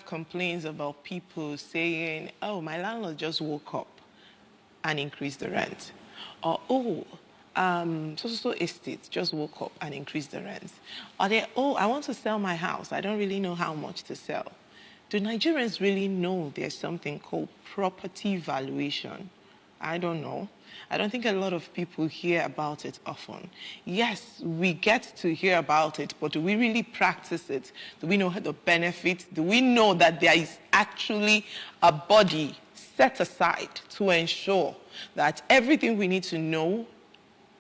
complaints about people saying, oh, my landlord just woke up and increased the rent. Or, oh, so estate just woke up and increased the rent. Or they, oh, I want to sell my house. I don't really know how much to sell. Do Nigerians really know there's something called property valuation? I don't know. I don't think a lot of people hear about it often. Yes, we get to hear about it, but do we really practice it? Do we know the benefits? Do we know that there is actually a body set aside to ensure that everything we need to know,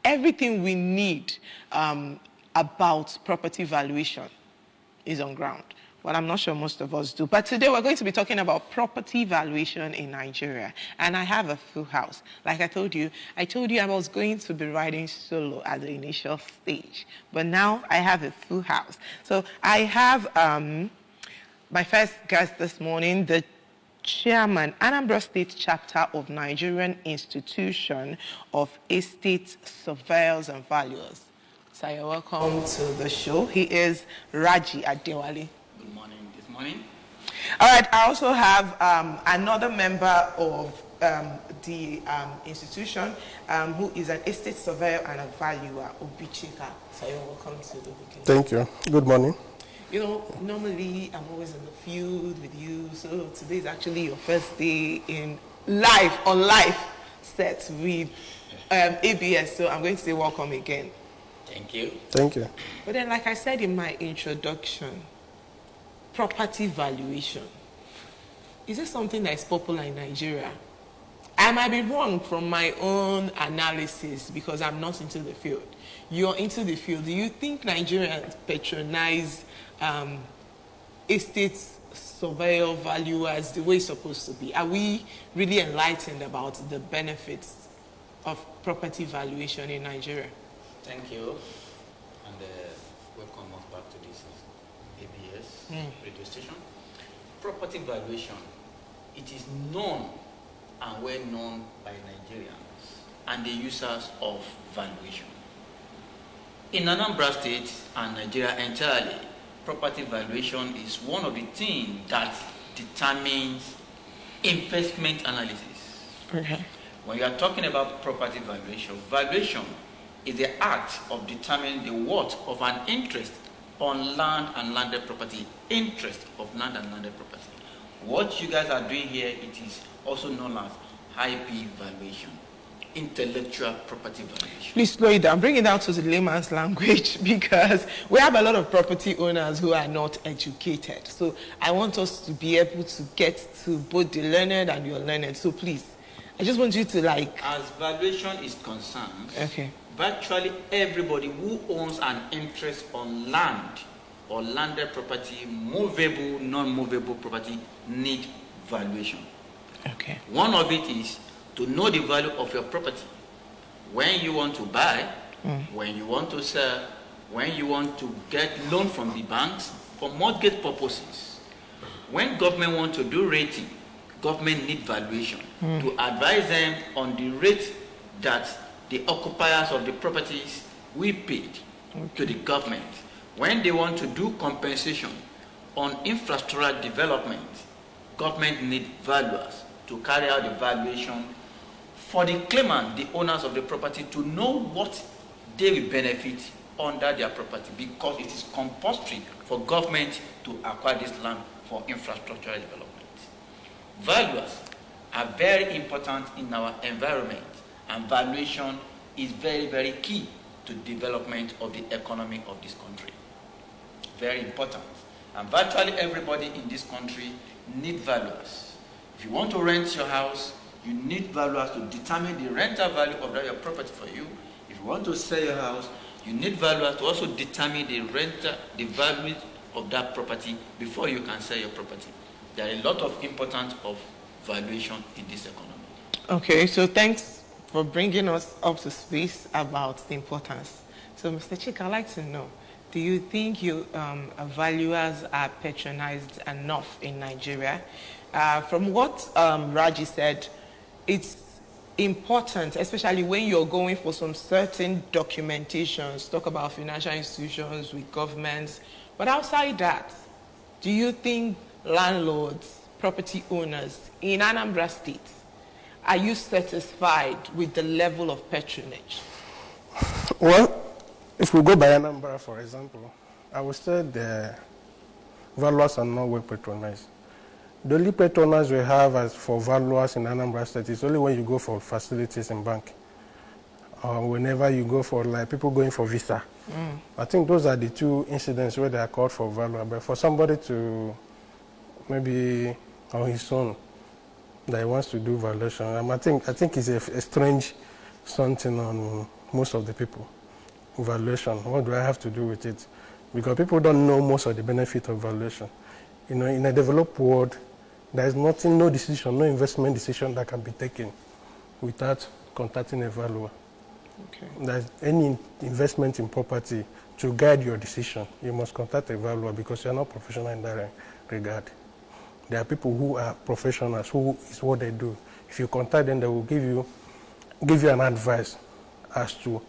everything we need about property valuation is on ground? Well, I'm not sure most of us do. But today we're going to be talking about property valuation in Nigeria. And I have a full house. Like I told you I was going to be riding solo at the initial stage. But now I have a full house. So I have my first guest this morning, the Chairman, Anambra State Chapter of Nigerian Institution of Estate Surveyors and Valuers. So you're welcome to the show. He is RAJI ADEWALE. Good morning this morning. All right, I also have another member of the institution who is an estate surveyor and a valuer, Obichika. So you're welcome to the beginning. Thank you. Good morning. You know, normally I'm always in the field with you, so today is actually your first day in on live set with ABS, so I'm going to say welcome again. Thank you. Thank you. But then, like I said in my introduction, property valuation. Is it something that is popular in Nigeria? I might be wrong from my own analysis because I'm not into the field. You're into the field. Do you think Nigerians patronize estate surveyor valuers the way it's supposed to be? Are we really enlightened about the benefits of property valuation in Nigeria? Thank you. And welcome us back to this ABS radio station. Property valuation, it is known and well known by Nigerians and the users of valuation. In Anambra State and Nigeria entirely, property valuation is one of the things that determines investment analysis. Okay. When you are talking about property valuation, valuation is the act of determining the worth of an interest on land and landed property. Interest of land and landed property. What you guys are doing here, it is also known as IP valuation, intellectual property valuation. Please slow it down. Bring it down to the layman's language because we have a lot of property owners who are not educated. So I want us to be able to get to both the learned and the unlearned. So please, I just want you to As valuation is concerned, okay, virtually everybody who owns an interest on land or landed property, movable, non-movable property, need valuation. Okay. One of it is to know the value of your property. When you want to buy, when you want to sell, when you want to get loan from the banks for mortgage purposes. When government want to do rating, government need valuation to advise them on the rate that the occupiers of the properties will pay to the government. When they want to do compensation on infrastructural development, government need valuers to carry out the valuation for the claimant, the owners of the property, to know what they will benefit under their property, because it is compulsory for government to acquire this land for infrastructural development. Valuers are very important in our environment, and valuation is very, very key to development of the economy of this country. Very important. And virtually everybody in this country need valuers. If you want to rent your house, you need valuers to determine the rental value of your property for you. If you want to sell your house, you need valuers to also determine the value of that property before you can sell your property. There are a lot of importance of valuation in this economy. Okay, so thanks for bringing us up to speed about the importance. So, Mr. Chika, I'd like to know, do you think valuers are patronized enough in Nigeria? From what RAJI said, it's important, especially when you're going for some certain documentations, talk about financial institutions with governments. But outside that, do you think landlords, property owners in Anambra State, are you satisfied with the level of patronage? Well, if we go by Anambra, for example, I would say the valuers are not well patronized. The only patronage we have as for valuers in Anambra State is only when you go for facilities in bank, or whenever you go for, like, people going for visa. I think those are the two incidents where they are called for valuer. But for somebody to maybe on his own that he wants to do valuation, I think it's a strange something on most of the people. Valuation, what do I have to do with it? Because people don't know most of the benefit of valuation. You know, in a developed world, there is nothing, no decision, no investment decision that can be taken without contacting a valuer. Okay. There's any investment in property, to guide your decision, you must contact a valuer because you're not professional in that regard. There are people who are professionals, who is what they do. If you contact them, they will give you an advice as to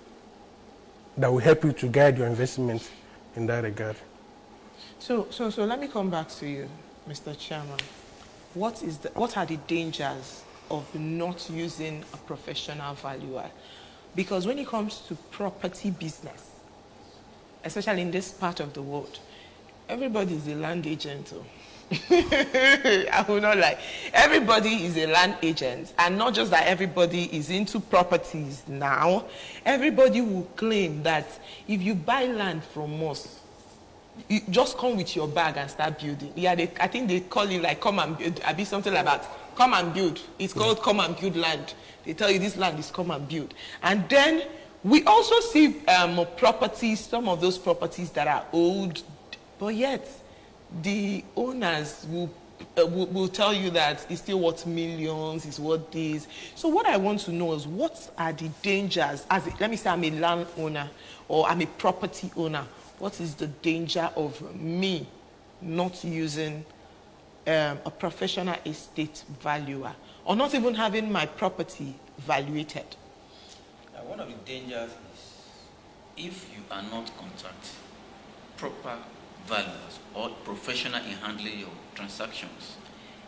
that will help you to guide your investment in that regard. So let me come back to you, Mr. Chairman. What are the dangers of not using a professional valuer? Because when it comes to property business, especially in this part of the world, everybody is a land agent. I will not lie. Everybody is a land agent, and not just that everybody is into properties now. Everybody will claim that if you buy land from us, you just come with your bag and start building. Yeah, I think they call it like come and build. I'll be something like that. Come and build. It's called come and build land. They tell you this land is come and build. And then we also see properties, some of those properties that are old, but yet the owners will tell you that it's still worth millions, it's worth this. So what I want to know is what are the dangers, let me say I'm a land owner or I'm a property owner, what is the danger of me not using a professional estate valuer or not even having my property valuated? One of the dangers is if you are not contacting proper valuers or professional in handling your transactions,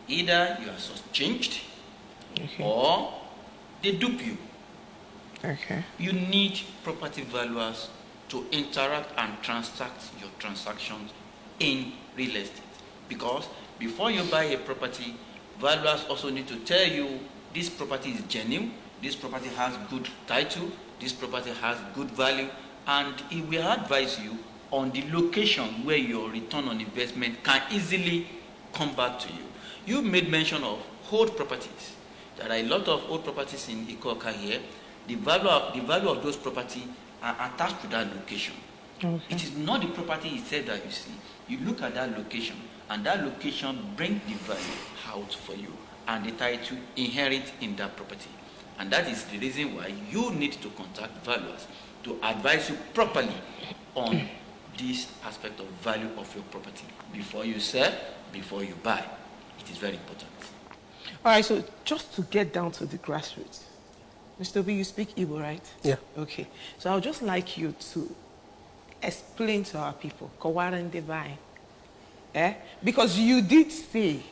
either you are changed or they dupe you. Okay. You need property valuers to interact and transact your transactions in real estate, because before you buy a property, valuers also need to tell you this property is genuine, this property has good title, this property has good value, and it will advise you on the location where your return on investment can easily come back to you. You made mention of old properties. There are a lot of old properties in Ikoka here. The value of those properties are attached to that location. Okay. It is not the property itself that you see. You look at that location, and that location brings the value out for you, and the title inherent in that property. And that is the reason why you need to contact valuers to advise you properly on this aspect of value of your property before you sell, before you buy. It is very important. All right, so just to get down to the grassroots, Mr. B, you speak Igbo, right? Yeah. Okay. So I would just like you to explain to our people, Kawaran Debai, because you did say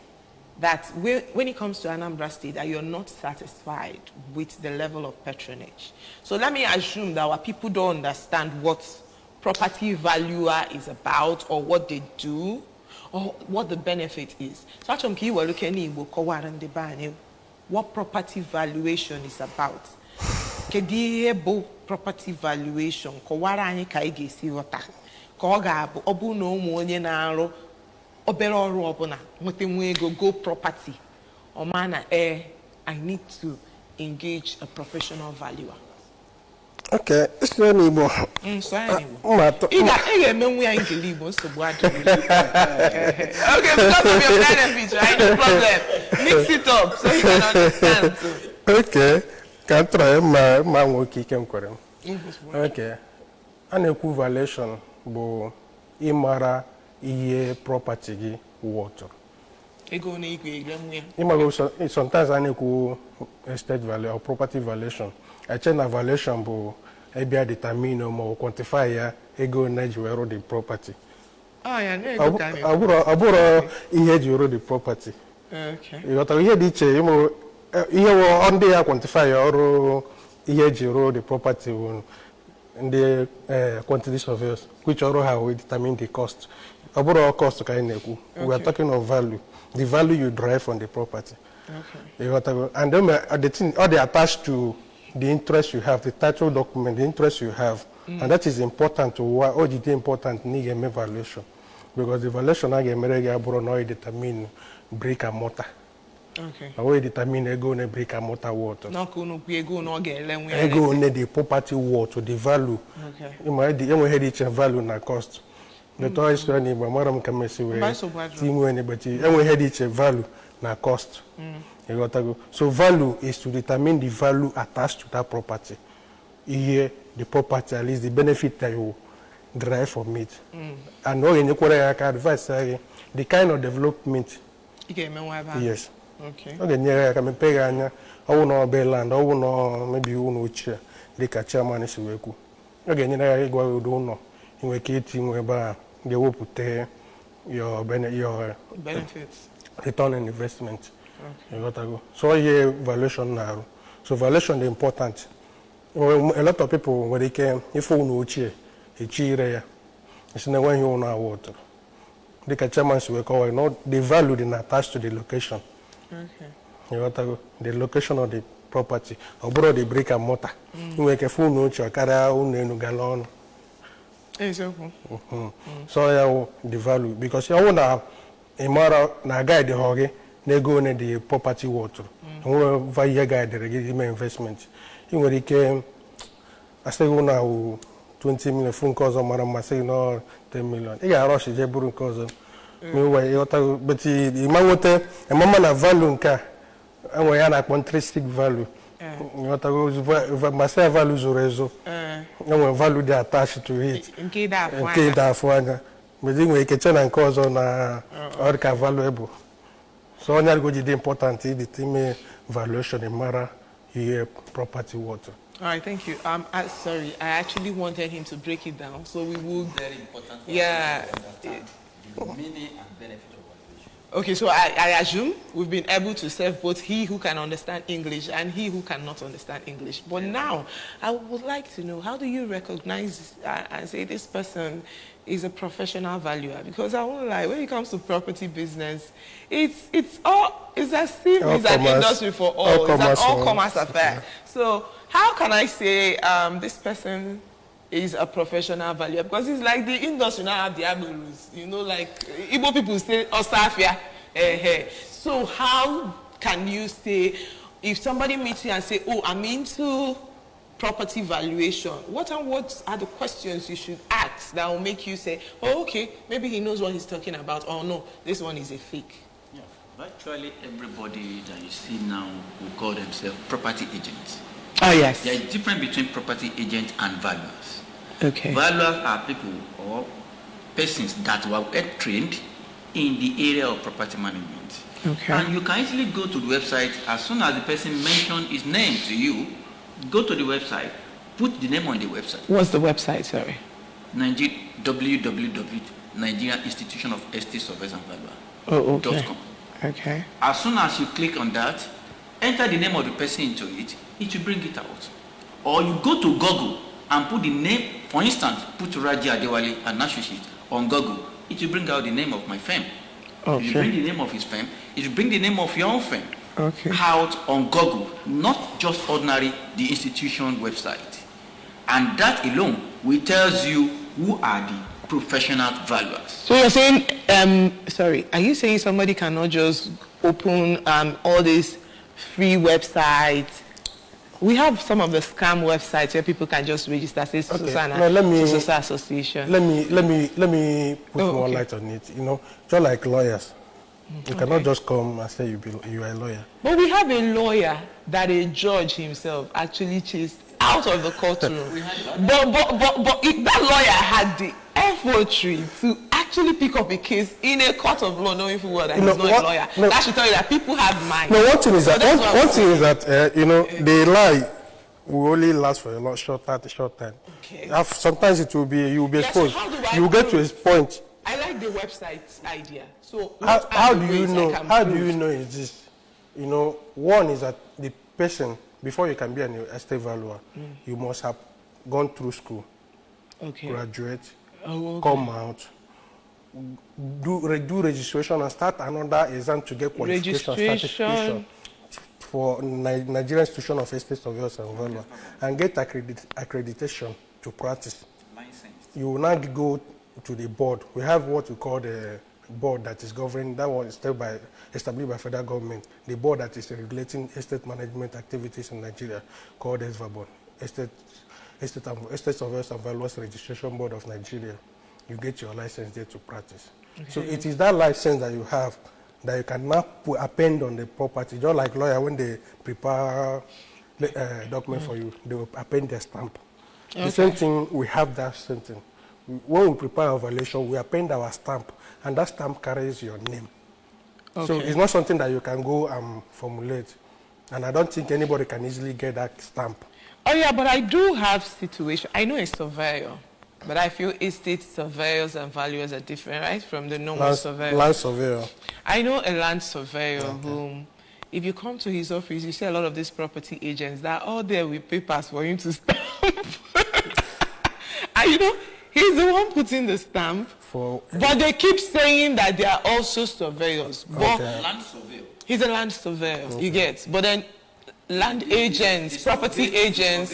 that when it comes to Anambra State, that you're not satisfied with the level of patronage. So let me assume that our people don't understand what property valuer is about, or what they do, or what the benefit is. So what property valuation is about. Property valuation go property or manner I need to engage a professional valuer. Okay, it's not anymore. Okay, because of your benefits, right? No problem. Mix it up so you can understand too. Okay, can try my work. Okay, an equivalation bo imara iye property water. Sometimes I need estate value or property valuation. I check the valuation bo ebia determine or quantify ego the property. Oh, yeah, no, good time. Aburo ihe ji uru the property. Okay. You got to hear the che, ihe on the quantify or ihe ji uru the property in the quantity surveys, which are how we determine the cost. Aburo cost okay. We are talking of value. The value you derive from the property. Okay. You got to go, and then the thing, all they attached to the interest you have, the title document, the interest you have, and that is important to why all the important need a valuation, because the valuation I get no determine brick and mortar. Okay. I will determine ego ne brick and mortar water. No, no, ego no get ego ne the property water, the value. Okay. You might each value na cost. The toy store ni ba maram kamesi we. Team we but we had each value na cost. You got to go. So value is to determine the value attached to that property. Here, the property, at least the benefit that you derive from it. And all in the I can advise the kind of development. Yes. Okay. Okay, I can pay I will not be land, I will not maybe you know chair. The chairman is work. Again, I go do no. In a kitchen whereby they will put your benefits. Return on investment. Okay. You got to go. So here valuation now. So valuation is important. Well, a lot of people when they came, if you know chair, a chair, it's not when you know water. The chairman's will call not the value then attached to the location. Okay. You got to go. The location of the property. Or borrow the brick and mortar. You make a full note or carry out no gallon. Exactly. So yeah, the value because you want a mara na guide the hog. They go in the property water. And we guide the investment. You know, they I say, now 20 million phone calls on Madam, I say, no, 10 million. Yeah, rush is a burden cause. But the man a moment of value in car, and we are not intrinsic value. You want to go, myself values or reso. No value they attached to it. In case that one. But then we can and cause on or valuable. So on go the important the team valuation in Mara here property water. All right, thank you. Sorry, I actually wanted him to break it down, so we would. Very important. Yeah. The meaning and benefit of valuation. Okay, so I assume we've been able to serve both he who can understand English and he who cannot understand English. But now, I would like to know, how do you recognize and say this person is a professional valuer? Because I won't lie, when it comes to property business, it's as if it's an industry for all. It's an all-commerce affair. So how can I say this person is a professional valuer? Because it's like the industry now have the rules. You know, like Igbo people say, Osafia. So how can you say, if somebody meets you and say, oh, I'm into property valuation, what are the questions you should ask that will make you say, oh, okay, maybe he knows what he's talking about, or no, this one is a fake? Yeah, virtually everybody that you see now will call themselves property agents. Oh, yes. There is a difference between property agents and valuers. Okay. Valuers are people or persons that were trained in the area of property management. Okay. And you can easily go to the website as soon as the person mentions his name to you. Go to the website, put the name on the website. What's the website, sorry? www.Nigerian Institution of Estate Surveyors and Valuers. .com. Okay. As soon as you click on that, enter the name of the person into it, it will bring it out. Or you go to Google and put the name, for instance, put RAJI ADEWALE and Associates on Google, it will bring out the name of my firm. Okay. If you bring the name of his firm, it will bring the name of your own firm. Okay. Out on Google, not just ordinary the institution website. And that alone will tell you who are the professional valuers. So you're saying, are you saying somebody cannot just open all these free websites? We have some of the scam websites where people can just register, say Society Association. Let me put more light on it. You know, just like lawyers. You cannot just come and say you are a lawyer. But we have a lawyer that a judge himself actually chased out of the courtroom. but that lawyer had the effort to actually pick up a case in a court of law, knowing full well that he's not a lawyer. That should tell you that people have minds. No, one thing is that the lie will only last for a short time. Okay. Sometimes it will be you will be exposed. You will get to a point. I like the website idea. So How do you know? How do prove? you know is this? You know, one is that the person, before you can be an estate valuer, you must have gone through school, graduate, come out, do registration and start another exam to get qualification, certification for Nigerian Institution of Estate Surveyors and Valuers, and get accreditation to practice. You will now go to the board. We have what we call the board that is governing, that one is established by federal government, the board that is regulating estate management activities in Nigeria, called ESV, Estate Surveyors and Valuers Registration Board of Nigeria. You get your license there to practice. Okay. So it is that license that you have that you can now append on the property, just like lawyer when they prepare document for you, they will append their stamp. Okay. The same thing, we have that same thing. When we prepare our valuation, we append our stamp, and that stamp carries your name. Okay. So it's not something that you can go and formulate, and I don't think anybody can easily get that stamp. Oh yeah, but I do have situation. I know a surveyor, but I feel estate surveyors and valuers are different, right, from the normal surveyor. Land surveyor. I know a land surveyor whom, if you come to his office, you see a lot of these property agents that are all there with papers for him to stamp. And you know, he's the one putting the stamp, but they keep saying that they are also surveyors. But land surveyor. He's a land surveyor, you get. But then land agents, property agents.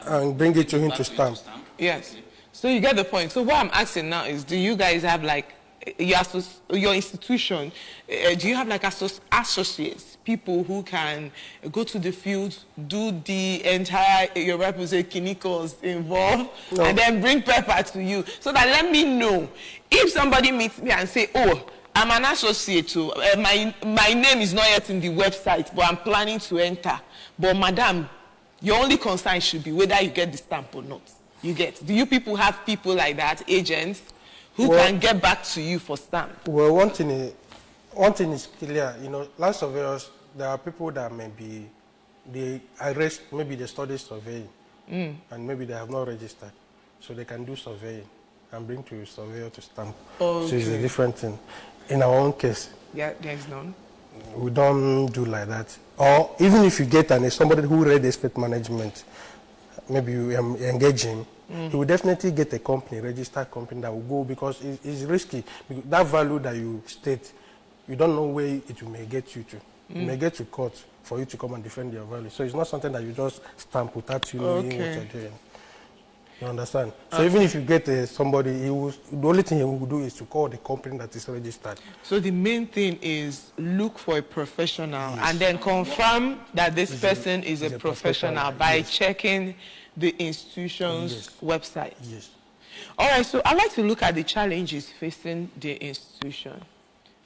And bring it to him to stamp. Yes. Okay. So you get the point. So what I'm asking now is, do you guys have like, your institution, do you have like associates, people who can go to the field, do the entire, your representative clinicals involved, and then bring paper to you, so that let me know if somebody meets me and say, oh, I'm an associate too, my name is not yet in the website, but I'm planning to enter. But madam, your only concern should be whether you get the stamp or not. You get. Do you people have people like that, agents, who can get back to you for stamp? Well, one thing is clear. You know, land surveyors, there are people that they study surveying, and maybe they have not registered, so they can do surveying and bring to a surveyor to stamp. Okay. So it's a different thing. In our own case, there's none. We don't do like that. Or even if you get somebody who read estate management, maybe you engage him, he will definitely get a company, registered company that will go, because it's risky. Because that value that you state, you don't know where it may get you to. You may get to court for you to come and defend your value. So it's not something that you just stamp without you knowing what you're doing. You understand? So even if you get somebody, the only thing he will do is to call the company that is registered. So the main thing is look for a professional, and then confirm that this person is a professional by checking the institution's website. Yes. All right, so I'd like to look at the challenges facing the institution.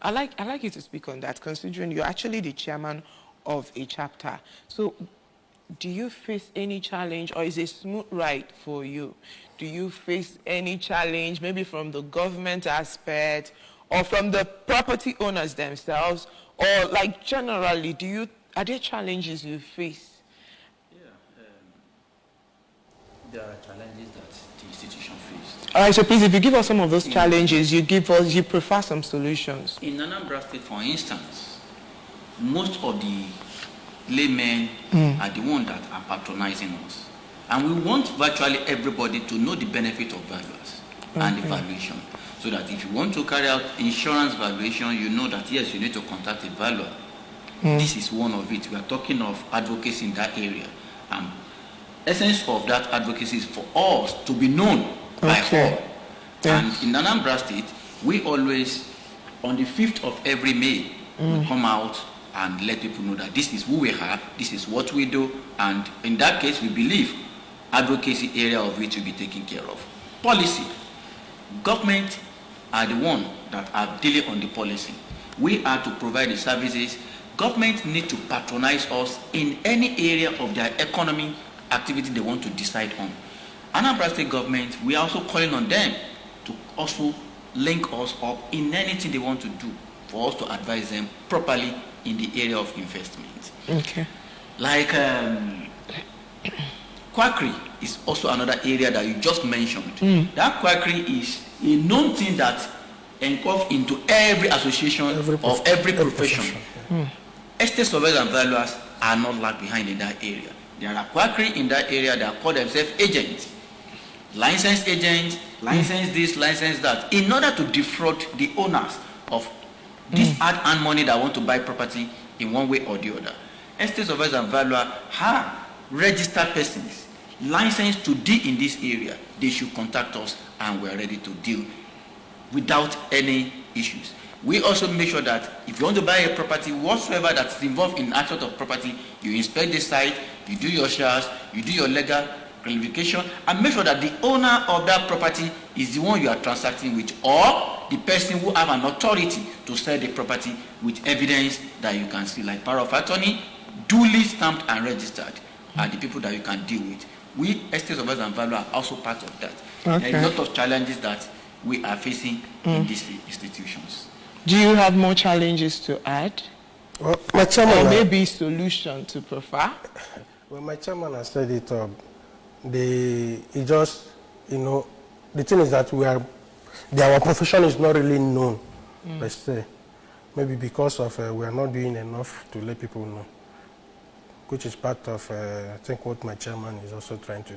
I'd like you to speak on that, considering you're actually the chairman of a chapter. So do you face any challenge, or is it a smooth ride for you? Do you face any challenge, maybe from the government aspect, or from the property owners themselves, or like generally, are there challenges you face? There are challenges that the institution faced. All right, so please, if you give us some of those challenges, you prefer some solutions. In Anambra State, for instance, most of the laymen are the ones that are patronizing us. And we want virtually everybody to know the benefit of valuers and the valuation. So that if you want to carry out insurance valuation, you know that yes, you need to contact a valuer. This is one of it. We are talking of advocacy in that area. And essence of that advocacy is for us to be known by all. And in Anambra State, we always, on the 5th of every May, we come out and let people know that this is who we are, this is what we do, and in that case, we believe advocacy area of it will be taken care of. Policy. Government are the one that are dealing on the policy. We are to provide the services. Government need to patronize us in any area of their economy activity they want to decide on. Anambra State government, we are also calling on them to also link us up in anything they want to do for us to advise them properly in the area of investment. Okay. Like quackery is also another area that you just mentioned. That quackery is a known thing that engulfs into every association of every profession. Estate surveyors and valuers are not lag behind in that area. There are quackery in that area that call themselves agents, licensed agents, license this, license that, in order to defraud the owners of this hard-earned money that want to buy property in one way or the other. Estate surveyors and valuers are registered persons licensed to deal in this area. They should contact us and we're ready to deal without any issues. We also make sure that if you want to buy a property whatsoever that's involved in aspect of property, you inspect the site, you do your shares, you do your legal qualification, and make sure that the owner of that property is the one you are transacting with, or the person who have an authority to sell the property with evidence that you can see, like power of attorney, duly stamped and registered, are the people that you can deal with. We, estate surveyors and valuers, are also part of that. Okay. There are a lot of challenges that we are facing in these institutions. Do you have more challenges to add? Well, my chairman, or maybe solution to prefer? Well, my chairman has said it. It just, the thing is that our profession is not really known, let's say. Maybe because of we are not doing enough to let people know, which is part of, I think, what my chairman is also trying to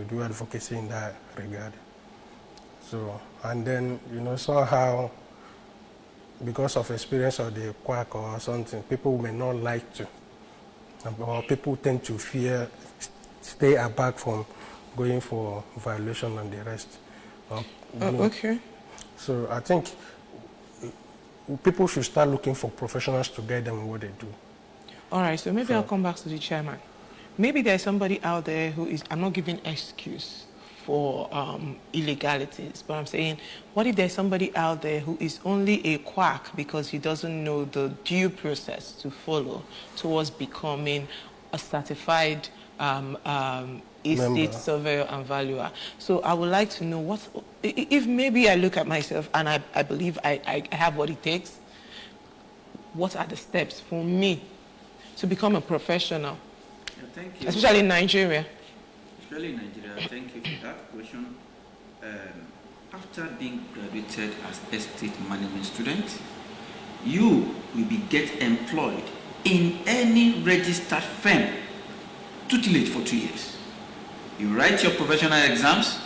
do advocacy in that regard. So, and then, somehow, because of experience of the quack or something, people may not like to, or people tend to stay aback from going for violation and the rest. Okay. So I think people should start looking for professionals to guide them in what they do. All right, so maybe I'll come back to the chairman. Maybe there's somebody out there who is, I'm not giving excuse for illegalities, but I'm saying, what if there's somebody out there who is only a quack because he doesn't know the due process to follow towards becoming a certified estate surveyor and valuer? So I would like to know if maybe I look at myself and I believe I have what it takes, what are the steps for me to become a professional? Yeah, thank you. Especially in Nigeria. Especially in Nigeria, thank you for that question. After being graduated as estate management student, you will get employed in any registered firm tutelage for 2 years. You write your professional exams,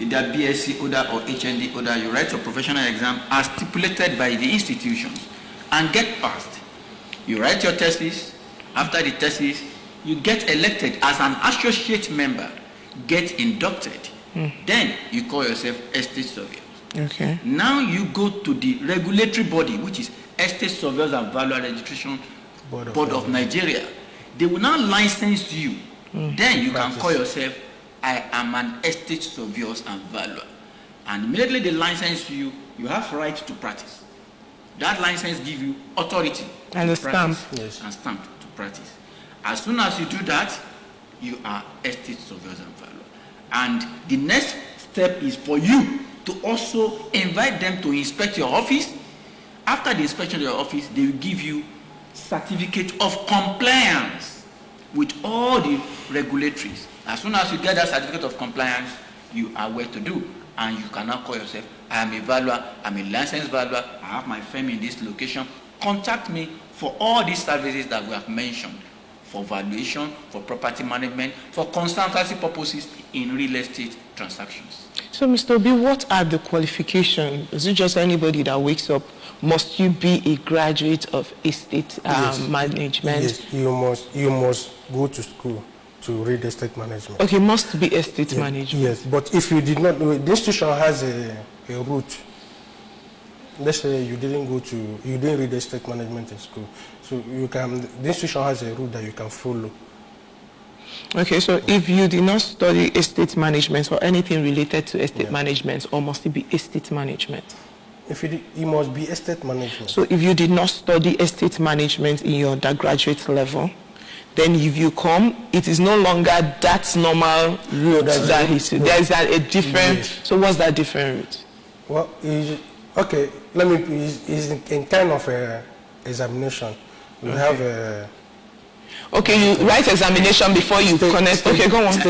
either BSc order or HND order. You write your professional exam as stipulated by the institutions and get passed. You write your thesis. After the thesis, you get elected as an associate member, get inducted. Then you call yourself estate surveyor. Okay. Now you go to the regulatory body, which is Estate Surveyors and Valuer Registration Board of Nigeria. They will now license you. Then you can call yourself, I am an estate surveyor and valuer. And immediately they license you, you have right to practice. That license gives you authority and a stamp. Yes. And stamp to practice. As soon as you do that, you are estate surveyors and valuer. And the next step is for you to also invite them to inspect your office. After the inspection of your office, they will give you certificate of compliance with all the regulatories. As soon as you get that certificate of compliance, you are where to do. And you can now call yourself, I am a valuer, I'm a licensed valuer, I have my firm in this location. Contact me for all these services that we have mentioned, for valuation, for property management, for consultancy purposes in real estate transactions. So, Mr. Obi, what are the qualifications? Is it just anybody that wakes up? Must you be a graduate of estate management? Yes, you must go to school to read estate management. Okay, must be estate management. Yes, but if you did not, the institution has a route. Let's say you didn't read estate management in school. So the institution has a route that you can follow. Okay, so if you did not study estate management or anything related to estate management, or must it be estate management? It must be estate management. So if you did not study estate management in your undergraduate level, then if you come, it is no longer that normal route that is. There is a different. Yes. So what's that different route? Well, okay. It's in kind of a examination. You have a. Okay, you write examination before you connect. Okay, go on. In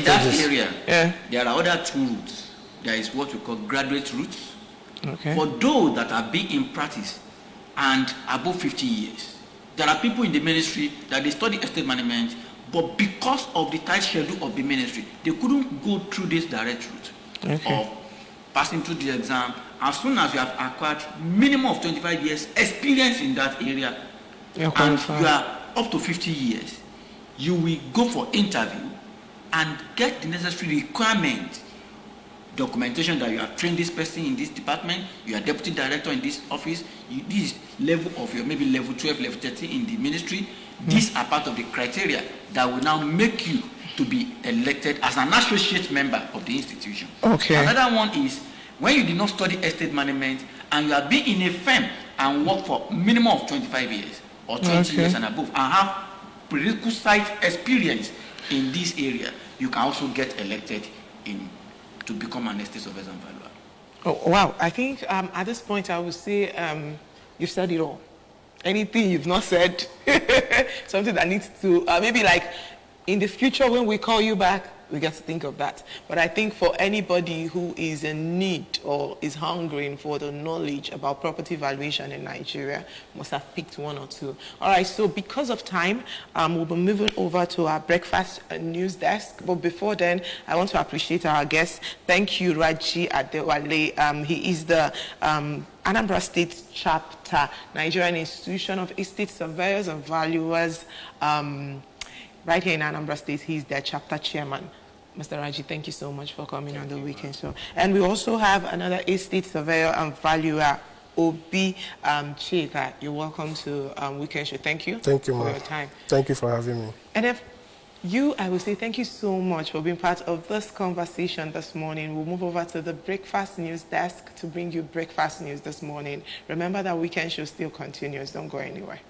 that area, there are other two routes. there is what we call graduate routes. Okay. For those that are big in practice and above 50 years, there are people in the ministry that they study estate management, but because of the tight schedule of the ministry, they couldn't go through this direct route of passing through the exam. As soon as you have acquired minimum of 25 years experience in that area, and you are up to 50 years, you will go for interview and get the necessary requirement, documentation that you have trained this person in this department, you are deputy director in this office, this level of your maybe level 12, level 13 in the ministry. These are part of the criteria that will now make you to be elected as an associate member of the institution. Okay. Another one is when you did not study estate management and you have been in a firm and work for minimum of 25 years or 20 years and above and have prerequisite experience in this area, you can also get elected to become an estate surveyor and valuer. Oh, wow. I think at this point I would say you've said it all. Anything you've not said, something that needs to, maybe like in the future when we call you back, we get to think of that. But I think for anybody who is in need or is hungering for the knowledge about property valuation in Nigeria, must have picked one or two. All right, so because of time, we'll be moving over to our breakfast news desk. But before then, I want to appreciate our guest. Thank you, RAJI ADEWALE. He is the Anambra State Chapter, Nigerian Institution of Estate Surveyors and Valuers. Right here in Anambra State, he's their chapter chairman. Mr. Raji, thank you so much for coming on the weekend show. And we also have another estate surveyor and valuer, Obi Chika. You're welcome to Weekend Show. Thank you. Thank you, for your time. Thank you for having me. And if you, I will say thank you so much for being part of this conversation this morning. We'll move over to the breakfast news desk to bring you breakfast news this morning. Remember that Weekend Show still continues. Don't go anywhere.